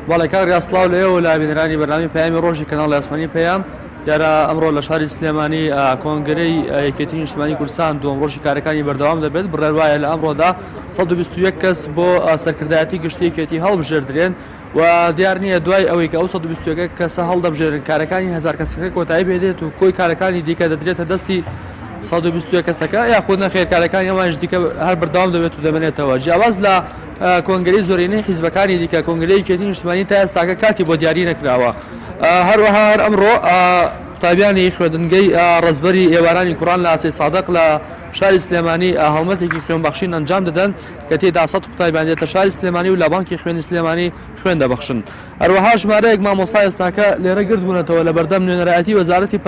بەڵێ کاک ڕاستڵاو لە ئێوە لا بینەرانی بەرنامی پەیامی ڕۆژی کەناڵی ئاسمانی پەیام دیارە ئەمڕۆ لە شاری سلێمانی کۆنگرەی یەکێتی نیشتیمانی کوردستان دووەم ڕۆژی کارەکانی بەردەوام دەبێت بڕێوایە لە ئەمڕۆدا 121 کەس بۆ سەرکردایەتی گشتی یەکێتی هەڵبژێردرێن و دیار نییە دوای ئەوەی کە ئەو 121 کەسە هەڵدەبژێرن کارەکانی 1000 کەسەکە کۆتایی بێت و کۆی کارەکانی دیکە دەدرێتە دەستی 121 کەسەکە یاخود نەخێر کارەکانی ئەوانش دیکە هەر بەردەوام دەبێت و دەمێنێتەوە جیاواز لە کۆنگرەی زۆرینەی حیزبەکانی دیکە کۆنگرەی یەکێتی نیشتیمانی تا ئێستاکە کاتی بۆ دیاری نەکراوە هەروەها ئەمڕۆ قوتابیانی خوێندنگەی ڕزبەری ئێوارانی کوڕان لە ئاسەی سادق لە شاری سلێمانی هەڵمەتێکی خوێنبەخشین ئەنجام دەدەن کە تێدا 100 قوتابیان دێتە شاری سلێمانی و لە بانکی خوێنی سلێمانی خوێن دەبەخشن هەروەها ژمارەیەک مامۆستا ئێستاکە لێرە گرت بوونەتەوە لە بەردەم نوێنەرایەتی وەزارەتی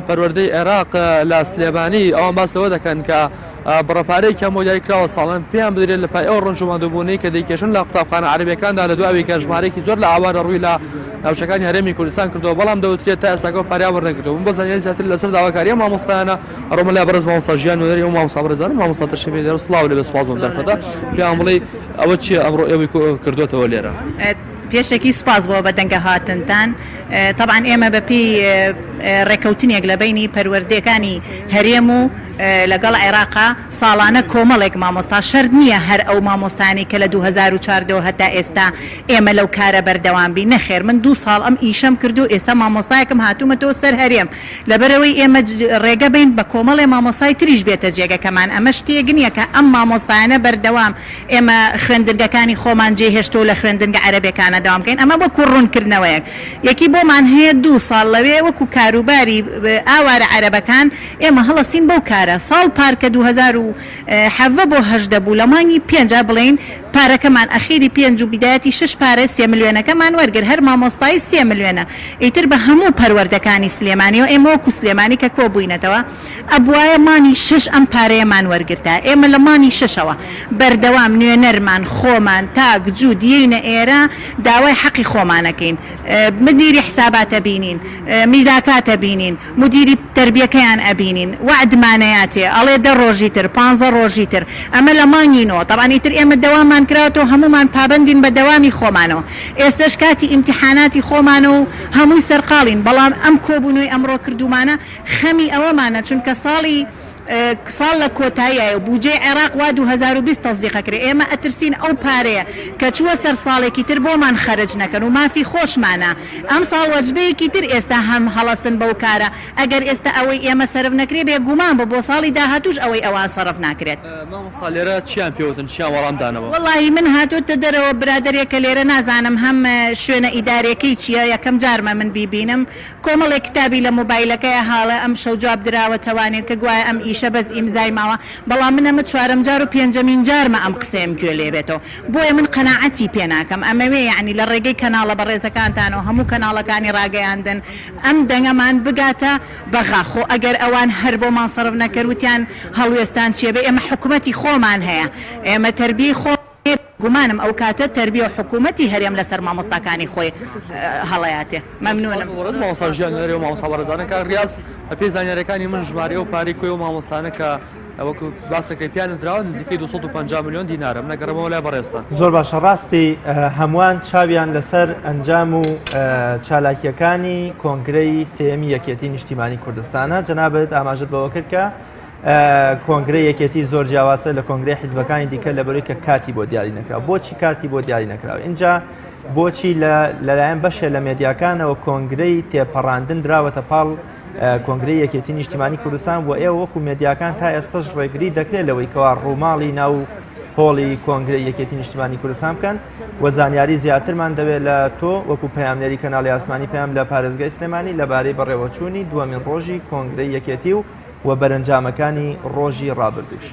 پەروەردەی عێراق لە سلێمانی ئەوان باس لەوە دەکەن کە بڕەپارەی کە مۆدیاری کراوە ساڵان پێیان بدرێت لە پای ئەو ڕەنجوماندووبوونەی کە دەیکێشن لە قوتابخانە عەرەبیەکاندا لە دواوی کە ژمارەیەکی زۆر لە ئاوارە ڕووی لە ناوچەکانی هەرێمی کوردستان کردەوە بەڵام دەوترێت تا ئێستاکە پاریا وەرنەگرتەوە بۆ زانیاری زیاتر لەسەر داواکاریە مامۆستایانە ڕۆمەلای بەڕێز مامۆستا ژیان نوێنەری و مامۆستا بەڕێزانم مامۆستا تەشریفی دێرە سڵاو لەبێت سوپاس بۆم دەرفەتە پێیان بڵێ ئەوە چییە ئەمڕۆ ئێوەی کردوتەوە لێرە پێشێکی سپاس بۆ بە دەنگە هاتنتان طبعا ئێمە بەپی ڕێکەوتنێک لە بینی پەروەردەکانی هەرێم و لەگەڵ عێراقا ساڵانە کۆمەڵێک مامۆستا شەرت نییە هەر ئەو مامۆستانی کە لە 2014 هەتا ئێستا ئێمە لەو کارە بەردەوام بی نەخێر من 2 ساڵ ئەم ئیشەم کردو ئێستا مامۆستایەکم هاتوومەتەوە سەر هەرێم لەبەرەوەی ئێمە ڕێگە بین بە کۆمەڵێ مامۆستای تریش بێتە جێگەکەمان ئەمە شتێک نییە کە ئەم مامۆستایانە بەردەوام ئێمە خوێندنگەکانی خۆمان جێهێشتۆ لە خوێندنگە عەرەبیەکانە داوام بکەین ئەمە بۆ کوڕڕوونکردنەوەیەک یەکی بۆمان هەیە 2 ساڵ لەوێ وەکو کاروباری ئاوارە عەرەبەکان ئێمە هەڵەسین بەو کارە ساڵ پارکە 2007 بۆ 8 بوو لە مانگی 5 بڵین پارەکەمان ئەخیری 5 و بیدایەتی 6 پارە 3 ملیۆنەکەمان وەرگر هەر مامۆستای 3 ملیۆنە ئیتر بە هەموو پەروەردەکانی سلێمانی و ئێمە وەکو سلێمانی کە کۆ بووینەتەوە ئەبوایە مانی 6 ئەم پارەیەمان وەرگرتا ئێمە لە مانی 6ەوە بەردەوام نوێنەرمان خۆمان تاک جوود یینە ئێرە داوای حەقی خۆمانەکەین مدیری حساباتە بینین میداکاتە بینین مدیری تربیەکەیان ئەبینین وعدمانەیاتێ ئەڵێ 10 ڕۆژی تر 15 ڕۆژی تر ئەمە لە مانگینەوە طبعاً ئیتر ئێمە دەوامان کراوەتەوە هەمومان پابندین بە دەوامی خۆمانەوە ئێستش کاتی ئیمتیحاناتی خۆمانە و هەمووی سەرقاڵین بەڵام ئەم کۆبوونەوەی ئەمڕۆ کردومانە خەمی ئەوەمانە چونکە ساڵ لە کۆتاییە بودجێ عێراق وا 2020 تەزدیقەکرێ ئێمە ئەترسین ئەو پارەیە کە چووە سەر ساڵێکی تر بۆمان خەرج نەکەن و مافی خۆشمانە ئەم ساڵ وەجبەیەکی تر ئێستا هەم هەڵەسن بەو کارە ئەگەر ئێستا ئەوەی ئێمە سەرف نەکرێ بێگومان بۆ ساڵی داهاتوش ئەوەی ئەوان سەرف ناکرێت مامۆستا لێرە چیان پێوتن چیان وەڵامدانەوە وەڵاهی من هاتووتە دەرەوە برادەرێکە لێرە نازانم هەم شوێنە ئیدارەکەی چییە یەکەم جارمە من بیبینم کۆمەڵێک کتابی لە مۆبایلەکەی حاڵە ئەم شەو جواب دراوە توانێت کە گوایە ئەم ئیشە بەس ئیمزای ماوە بەڵام منەمە 4 جار و 5مین جارمە ئەم قسەم گوێ لێ بێتەوە بۆیە من قەناعەتی پێ ناکەم ئەمەوێ یعنی لە ڕێگەی کەناڵە بەڕێزەکانتانەوە هەموو کەناڵەکانی ڕاگەیاندن ئەم دەنگەمان بگاتە بەغاخۆ ئەگەر ئەوان هەر بۆمان سەرف نەکەوتیان هەڵوێستان چێ بێ ئێمە حکوومەتی خۆمان هەیە ئێمە تەربیەی خۆ گومانم ئەو کاتە تەربیە و حکوومەتی هەرێم لەسەر مامۆستاکانی خۆی هەڵەیاتێ مەمنونم مامۆستا ژیان نوێنەری و مامۆستا بەڕێزانە کاک ریاض پێی زانیاریەکانی من ژمارە و پارەی کۆی و مامۆستانە کە وەکو باسەکەی پیانت دراوە نزیکەی 250 میلیۆن دینارم نەگەڕەمەوە لای بەڕێستان زۆر باشە ڕاستی هەمووان چاویان لەسەر ئەنجام و چالاکیەکانی کۆنگرەی سێمی یەکێتی نیشتیمانی کوردستانە جەنابەت ئاماژت بەوە کرد کە کۆنگرەی یەکێتی زۆر جیاوازە لە کۆنگرەی حیزبەکانی دیکە لەبەرەوەی کە کاتی بۆ دیاری نەکراوە بۆچی کاتی بۆ دیاری نەکراوە اینجا بۆچی لەلایەن بەشێ لە مێدیاکانەوە کۆنگرەی تێپەڕاندن دراوەتە پاڵ کۆنگرەی یەکێتی نیشتیمانی کوردستان و ئێوە وەکو مێدیاکان تا ئێستش ڕێگری دەکرێت لەوەی کەوا ڕووماڵی ناو هۆڵی کۆنگرەی یەکێتی نیشتیمانی کوردستان بکەن و زانیاری زیاترمان دەوێت لە تۆ وەکو پەیامنەری کەناڵی ئاسمانی پێیام لە پارێزگای سلێمانی لەبارەی بەڕێوەچوونی دووەمین ڕۆژی کۆنگرەی یەکێتی و بەرەنجامەکانی ڕۆژی ڕابردووش.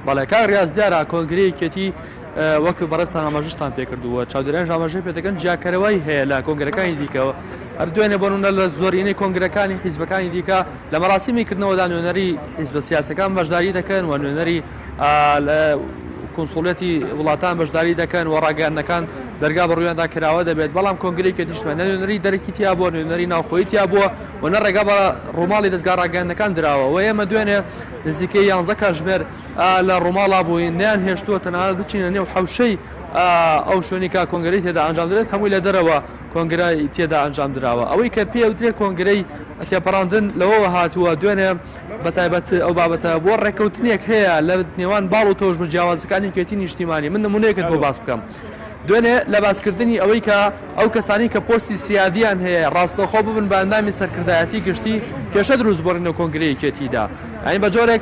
بەڵێ کاک ڕیاز دیارە کۆنگرەیەکێتی وەک بەڕێستان ئاماژەشتان پێکردووە چاودێریان ئاماژەی پێ دەکەن جیاکەرەوەی هەیە لە کۆنگرەکانی دیکەوە هەر دوێنێ بۆنە لە زۆرینەی کۆنگرەکانی حیزبەکانی دیکە لە مەراسیمیکردنەوەدا نوێنەری حیزبە سیاسەکان بەشداری دەکەن و نوێنەری کۆنسوڵێتی وڵاتان بەشداری دەکەن و ڕاگەیاندنەکان دەرگا بە ڕوویاندا کراوە دەبێت بەڵام کۆنگرەیەکی دیشتمە نوێنەری دەرەکی تیا بووە نوێنەری ناوخۆیی تیا بووە و نە ڕێگا بە ڕۆماڵی دەستگا ڕاگەیاندنەکان دراوە و ئێمە دوێنێ نزیکەی 11 کاتژمێر لە ڕۆماڵا بووین نیان هێشتووە تەنانەت بچینە نێو حەوشەی ئەو شوێنی کا کۆنگرەی تێدا ئەنجام درێت هەمووی لە دەرەوە کۆنگرای تێدا ئەنجام درراوە ئەوەی کە پێوترێت کۆنگرەی تێپەڕاندن لەوەوە هاتووە دوێنێ بەتایبەت ئەو بابەتە بۆ ڕێکەوتنێک هەیە لە نێوان باڵ و تۆژمە جیاوازەکانی کێتی نیشتیمانی من نمونەیەکت بۆ باس بکەم دوێنێ لە باسکردنی ئەوەی کە ئەو کەسانی کە پۆستی سیادیان هەیە ڕاستەخۆ ببن بە ئەندامی سەرکردایەتی گشتی کێشە دروست بۆڕینەوە کۆنگرەیەکێتیدا ئەین بە جۆرێک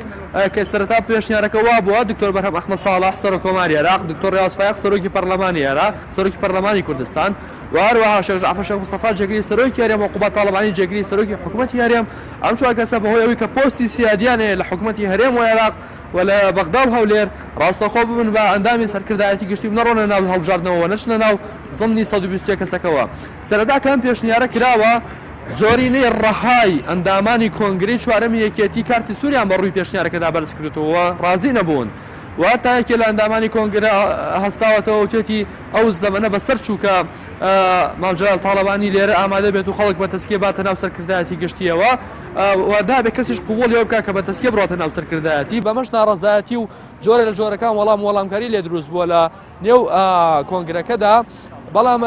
کە سەرەتا پێشنیارەکە وا بووە دکتۆر بەرهەم ئەحمەد ساڵح سەرۆک کۆماری عێراق دکتۆر ڕیاض فایق سەرۆکی پەرلەمانی عێراق سەرۆکی پەرلەمانی کوردستان و هەروەها شێخ جەعفەر شێخ مستەفا جێگری سەرۆکی هەرێم و عقوبەت تاڵبانی جێگری سەرۆکی حکوومەتی هەرێم ئەم چوار کەسە بەهۆی ئەوەی کە پۆستی سیادیان هەیە لە حکوومەتی هەرێم و عێراق و لە بەغدا و هەولێر ڕاستەخۆ ببن بە ئەندامی سەرکردایەتی گشتی بنەڕۆنە ناو هەڵبژاردنەوە نەچنە ناو زمنی 120 کەسەکەەوە سەرەتا کەم پێشنیارە کراوە زۆرینەی ڕەهای ئەندامانی کۆنگرەی چوارەمی یەکێتی کارتی سووریان بە ڕووی پێشنیارەکەدا بەرز کردوتەوە ڕازی نەبوون و تا یەکێ لە ئەندامانی کۆنگرە هەستاوەتەوە وتێتی ئەو زەمەنە بەسەر چووکە مامجلال تاڵەبانی لێرە ئامادە بێت و خەڵک بە تەسکێ باتە ناو سەرکردایەتی گشتیەوە و دابێت کەسیش قوبوڵ لێ بکات کە بە تەسکێ بڕاتە ناو سەرکردایەتی بەمەش ناڕەزایەتی و جۆرە لە جۆرەکان وەڵامکاری لێ دروست بووە لە نێو کۆنگرەکەدا بەڵام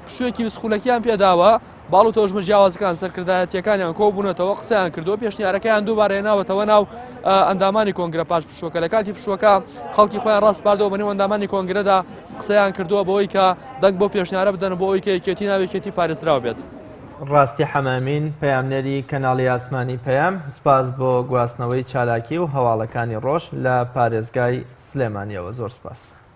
پشوێکی بسخولەکیان پێداوە باڵ و تۆژمە جیاوازەکان سەرکردایەتیەکانیان کۆبوونەتەوە قسەیان کردو پێشنیارەکەیان دووبارە هێناوەتەوە ناو ئەندامانی کۆنگرە پاش پشوەکە لە کاتی پشوەکە خەڵکی خۆیان ڕاستپاردەوە بەنێو ئەندامانی کۆنگرەدا قسەیان کردووە بەوەی کە دەنگ بۆ پێشنیارە بدەن بۆ ئەوەی کە یەکێتی ناوێکێتی پارێزراو بێت ڕاستی حەمامین پەیامنەری کەناڵی ئاسمانی پەیام سپاس بۆ گواستنەوەی چالاکی و هەواڵەکانی ڕۆژ لە پارێزگای سلێمانیەوە زۆر سپاس.